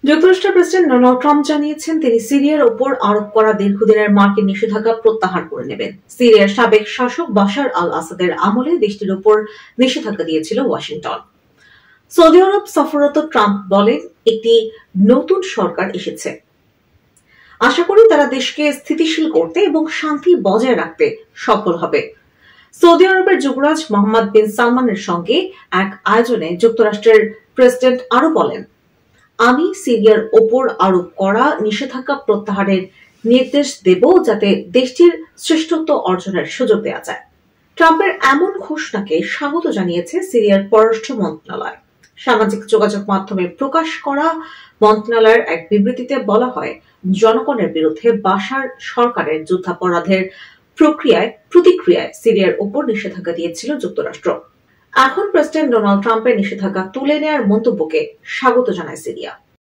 যুক্তরাষ্ট্রের president Donald Trump জানিয়েছেন তিনি সিরিয়ার উপর আরোপ করা দীর্ঘদিনের মার্কিন নিষেধাজ্ঞা প্রত্যাহার করে নেবেন। সিরিয়ার সাবেক শাসক বাশার আল আসাদের আমলে দেশটির উপর নিষেধাজ্ঞা দিয়েছিল ওয়াশিংটন। সৌদি আরব সফররত ট্রাম্প বলেন, একটি নতুন সরকার এসেছে, আশা করি তারা দেশকে স্থিতিশীল করতে এবং শান্তি বজায় রাখতে সফল হবে। সৌদি আরবের যুবরাজ মোহাম্মদ বিন সালমানের সঙ্গে এক আয়োজনে যুক্তরাষ্ট্রের প্রেসিডেন্ট আরো বলেন, আমি সিরিয়ার ওপর আরোপ করা নিষেধাজ্ঞা প্রত্যাহারের নির্দেশ দেব যাতে দেশটির শ্রেষ্ঠত্ব অর্জনের সুযোগ দেওয়া যায়। ট্রাম্পের এমন ঘোষণাকে স্বাগত জানিয়েছে সিরিয়ার পররাষ্ট্র মন্ত্রণালয়। সামাজিক যোগাযোগ মাধ্যমে প্রকাশ করা মন্ত্রণালয়ের এক বিবৃতিতে বলা হয়, জনগণের বিরুদ্ধে বাশার সরকারের যুদ্ধাপরাধের প্রতিক্রিয়ায় সিরিয়ার উপর নিষেধাজ্ঞা দিয়েছিল যুক্তরাষ্ট্র। এখন প্রেসিডেন্ট ডোনাল্ড ট্রাম্পের নিষেধাজ্ঞা তুলে নেওয়ার মন্তব্যকে স্বাগত জানায় সিরিয়া।